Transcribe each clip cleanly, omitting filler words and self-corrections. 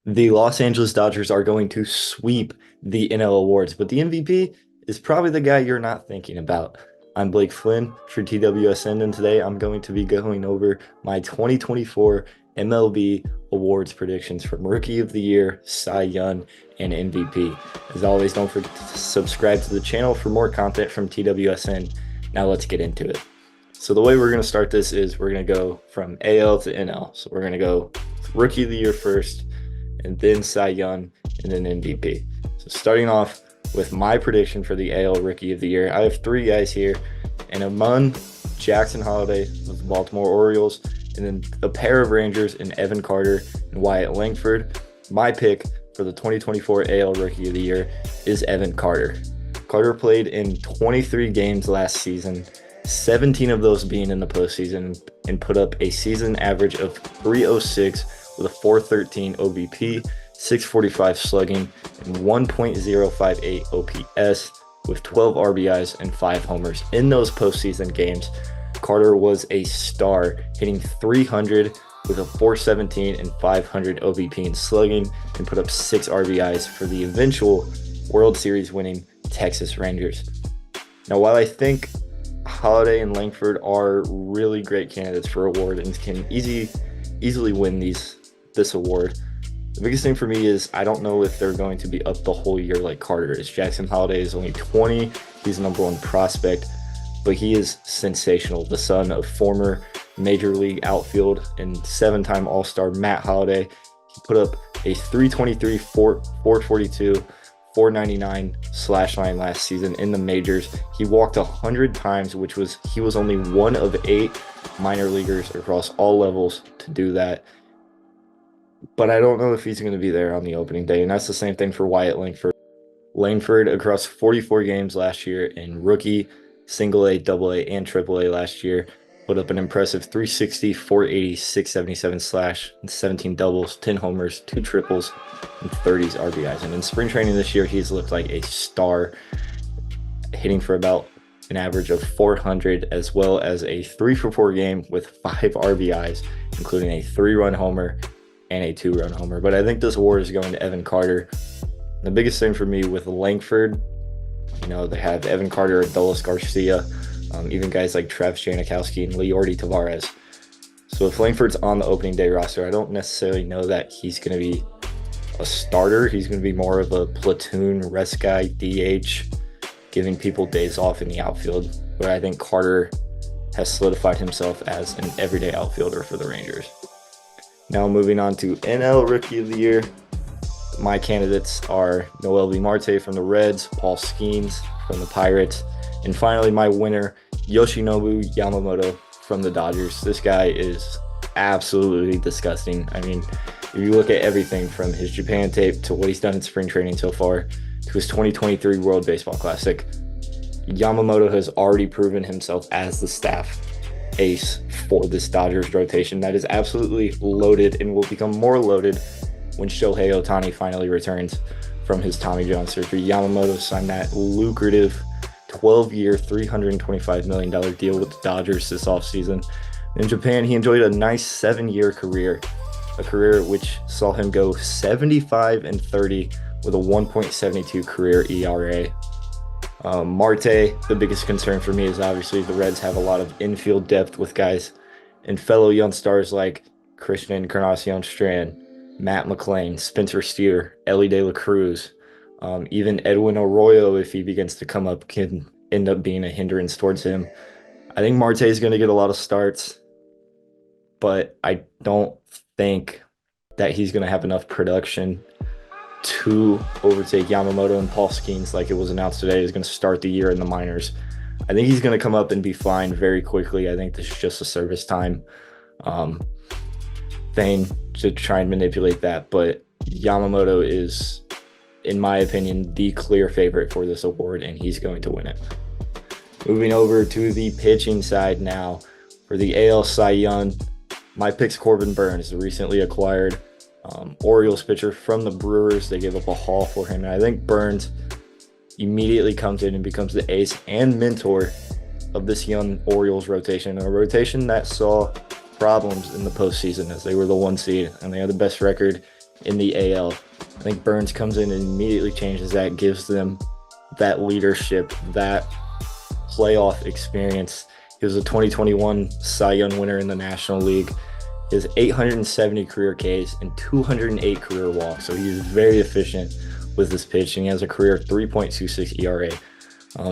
The Los Angeles Dodgers are going to sweep the NL awards, but the MVP is probably the guy you're not thinking about. I'm Blake Flynn for TWSN, and today I'm going to be going over my 2024 MLB Awards predictions from Rookie of the Year, Cy Young, and MVP. As always, don't forget to subscribe to the channel for more content from TWSN. Now let's get into it. So the way we're going to start this is we're going to go from AL to NL. So we're going to go Rookie of the Year first, and then Cy Young, and then MVP. So starting off with my prediction for the AL Rookie of the Year, I have three guys here, and among Jackson Holliday of the Baltimore Orioles, and then a pair of Rangers in Evan Carter and Wyatt Langford. My pick for the 2024 AL Rookie of the Year is Evan Carter. Carter played in 23 games last season, 17 of those being in the postseason, and put up a season average of 306 with a 413 OBP, 645 slugging, and 1.058 OPS with 12 RBIs and 5 homers. In those postseason games, Carter was a star, hitting 300 with a 417 and 500 OBP in slugging, and put up 6 RBIs for the eventual World Series winning Texas Rangers. Now, while I think Holliday and Langford are really great candidates for award and can easily win this award, the biggest thing for me is I don't know if they're going to be up the whole year like Carter is. Jackson Holliday is only 20. He's the number one prospect, but he is sensational. The son of former Major League outfield and 7-time All-Star Matt Holliday. He put up a 323, 442, 499 slash line last season in the majors. He walked 100 times, he was only one of 8 minor leaguers across all levels to do that. But I don't know if he's going to be there on the opening day, and that's the same thing for Wyatt Langford. Langford across 44 games last year in rookie, single A, double A, and triple A last year, put up an impressive 360, 480, 677 slash, and 17 doubles, 10 homers, 2 triples, and 30s RBIs. And in spring training this year, he's looked like a star, hitting for about an average of 400, as well as a 3-for-4 game with 5 RBIs, including a 3-run homer and a 2-run homer. But I think this award is going to Evan Carter. The biggest thing for me with Langford, they have Evan Carter, Adolis Garcia, even guys like Travis Janikowski and Yordan Alvarez. So if Langford's on the opening day roster, I don't necessarily know that he's going to be a starter. He's going to be more of a platoon rest guy, DH, giving people days off in the outfield, where I think Carter has solidified himself as an everyday outfielder for the Rangers. Now moving on to NL Rookie of the Year. My candidates are Noelvi Marte from the Reds, Paul Skeens from the Pirates, and finally my winner, Yoshinobu Yamamoto from the Dodgers. This guy is absolutely disgusting. I mean, if you look at everything from his Japan tape to what he's done in spring training so far to his 2023 World Baseball Classic, Yamamoto has already proven himself as the staff ace for this Dodgers rotation that is absolutely loaded and will become more loaded when Shohei Ohtani finally returns from his Tommy John surgery. Yamamoto signed that lucrative 12-year, $325 million deal with the Dodgers this offseason. In Japan, he enjoyed a nice 7-year career, a career which saw him go 75-30 with a 1.72 career ERA. Marte, the biggest concern for me is obviously the Reds have a lot of infield depth with guys and fellow young stars like Christian Encarnacion Strand, Matt McLain, Spencer Steer, Ellie De La Cruz, even Edwin Arroyo, if he begins to come up, can end up being a hindrance towards him. I think Marte is going to get a lot of starts, but I don't think that he's going to have enough production to overtake Yamamoto. And Paul Skeens, like it was announced today, is going to start the year in the minors. I think he's going to come up and be fine very quickly. I think this is just a service time thing to try and manipulate that. But Yamamoto is, in my opinion, the clear favorite for this award, and he's going to win it. Moving over to the pitching side now. For the AL Cy Young, my pick's Corbin Burnes, the recently acquired Orioles pitcher from the Brewers. They gave up a haul for him, and I think Burnes immediately comes in and becomes the ace and mentor of this young Orioles rotation, a rotation that saw problems in the postseason as they were the 1 seed and they had the best record in the AL. I think Burns comes in and immediately changes that, gives them that leadership, that playoff experience. He was a 2021 Cy Young winner in the National League. He has 870 career Ks and 208 career walks, so he is very efficient with his pitch, and he has a career 3.26 ERA.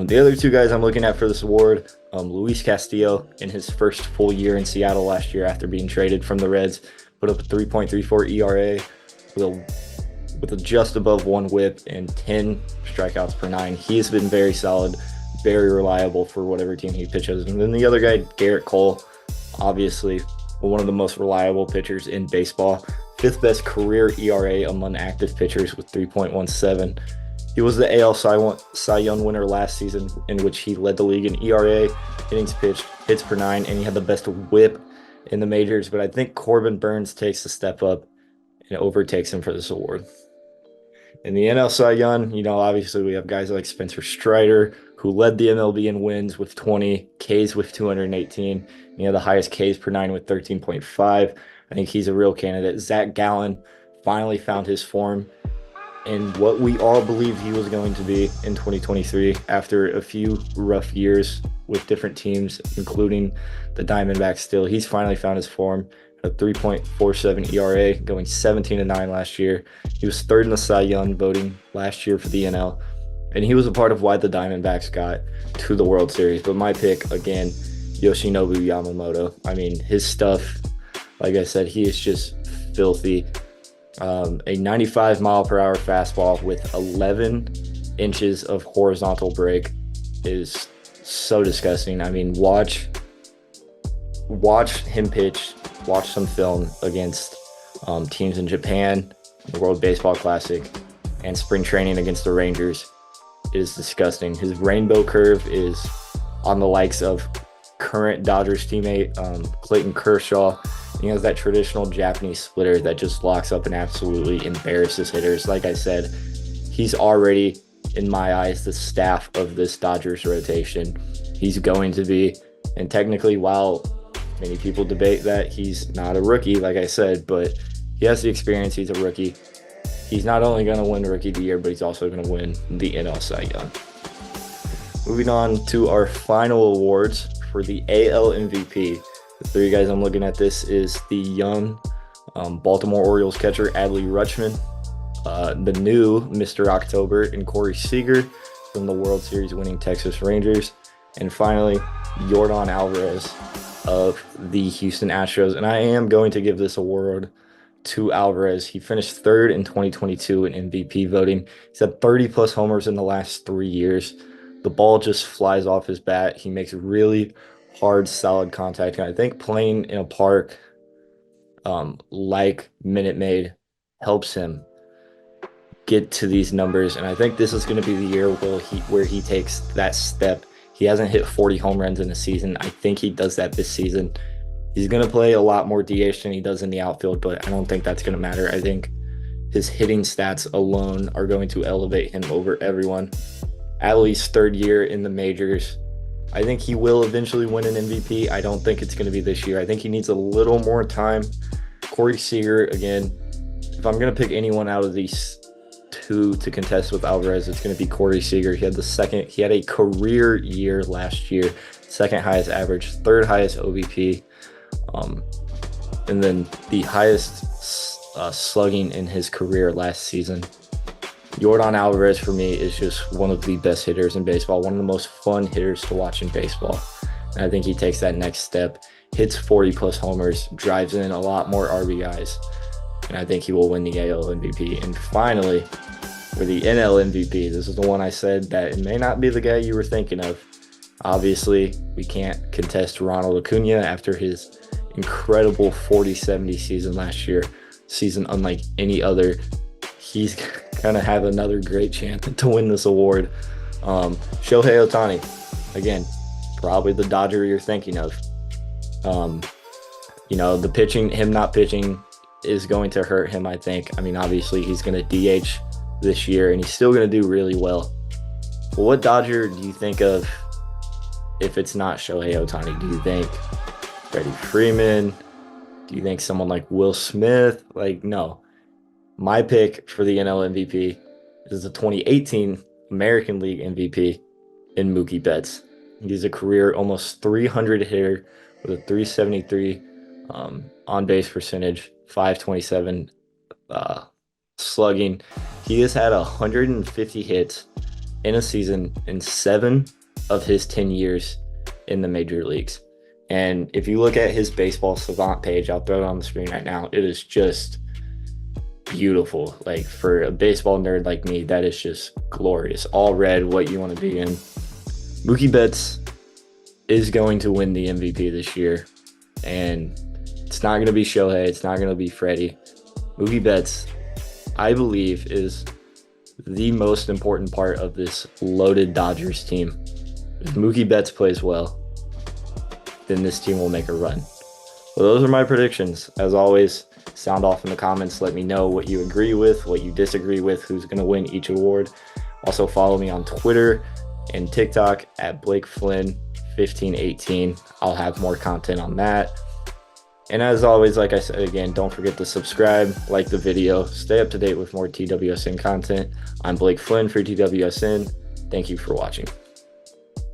The other two guys I'm looking at for this award, Luis Castillo, in his first full year in Seattle last year after being traded from the Reds, put up a 3.34 ERA with a just above 1 WHIP and 10 strikeouts per 9. He's been very solid, very reliable for whatever team he pitches. And then the other guy, Garrett Cole, obviously one of the most reliable pitchers in baseball. 5th best career ERA among active pitchers with 3.17. He was the AL Cy Young winner last season, in which he led the league in ERA, innings pitched, hits per 9, and he had the best WHIP in the majors. But I think Corbin Burns takes a step up and overtakes him for this award. In the NL Cy Young, obviously we have guys like Spencer Strider, who led the MLB in wins with 20, Ks with 218. He had the highest Ks per 9 with 13.5. I think he's a real candidate. Zach Gallen finally found his form and what we all believed he was going to be in 2023 after a few rough years with different teams, including the Diamondbacks still. He's finally found his form. A 3.47 ERA, going 17-9 last year. He was 3rd in the Cy Young voting last year for the NL, and he was a part of why the Diamondbacks got to the World Series. But my pick, again, Yoshinobu Yamamoto. I mean, his stuff, like I said, he is just filthy. A 95 mile per hour fastball with 11 inches of horizontal break is so disgusting. I mean, watch him pitch, watch some film against teams in Japan, the World Baseball Classic, and spring training against the Rangers. It is disgusting. His rainbow curve is on the likes of current Dodgers teammate Clayton Kershaw. He has that traditional Japanese splitter that just locks up and absolutely embarrasses hitters. Like I said, he's already, in my eyes, the staff of this Dodgers rotation. He's going to be, and technically, while many people debate that he's not a rookie, like I said, but he has the experience. He's a rookie. He's not only going to win Rookie of the Year, but he's also going to win the NL Cy Young. Moving on to our final awards for the AL MVP. The 3 guys I'm looking at this is the young Baltimore Orioles catcher Adley Rutschman, the new Mr. October in Corey Seager from the World Series winning Texas Rangers, and finally Yordan Alvarez of the Houston Astros. And I am going to give this award to Alvarez. He finished 3rd in 2022 in MVP voting. He's had 30 plus homers in the last 3 years. The ball just flies off his bat. He makes really hard, solid contact. And I think playing in a park like Minute Maid helps him get to these numbers. And I think this is going to be the year where he takes that step. He hasn't hit 40 home runs in a season. I think he does that this season. He's going to play a lot more DH than he does in the outfield, but I don't think that's going to matter. I think his hitting stats alone are going to elevate him over everyone. At least 3rd year in the majors. I think he will eventually win an MVP. I don't think it's going to be this year. I think he needs a little more time. Corey Seager, again, if I'm going to pick anyone out of these 2 to contest with Alvarez, it's going to be Corey Seager. He had a career year last year, 2nd highest average, 3rd highest OBP, and then the highest slugging in his career last season. Yordan Alvarez, for me, is just one of the best hitters in baseball, one of the most fun hitters to watch in baseball. And I think he takes that next step, hits 40-plus homers, drives in a lot more RBIs, and I think he will win the AL MVP. And finally, for the NL MVP, this is the one I said that it may not be the guy you were thinking of. Obviously, we can't contest Ronald Acuna after his incredible 40-70 season last year, season unlike any other. He's going to have another great chance to win this award. Shohei Ohtani, again, probably the Dodger you're thinking of. The pitching, him not pitching is going to hurt him, I think. I mean, obviously, he's going to DH this year, and he's still going to do really well. But what Dodger do you think of if it's not Shohei Ohtani? Do you think Freddie Freeman? Do you think someone like Will Smith? No. My pick for the NL MVP is the 2018 American League MVP in Mookie Betts. He's a career almost 300 hitter with a 373 on base percentage, 527 slugging. He has had 150 hits in a season in 7 of his 10 years in the major leagues. And if you look at his baseball savant page, I'll throw it on the screen right now. It is just beautiful. Like, for a baseball nerd like me, that is just glorious. All red, what you want to be in. Mookie Betts is going to win the MVP this year. And it's not going to be Shohei. It's not going to be Freddie. Mookie Betts, I believe, is the most important part of this loaded Dodgers team. If Mookie Betts plays well, then this team will make a run. Well, those are my predictions. As always, sound off in the comments. Let me know what you agree with, what you disagree with, who's going to win each award. Also, follow me on Twitter and TikTok at BlakeFlynn1518. I'll have more content on that. And as always, like I said again, don't forget to subscribe, like the video, stay up to date with more TWSN content. I'm Blake Flynn for TWSN. Thank you for watching.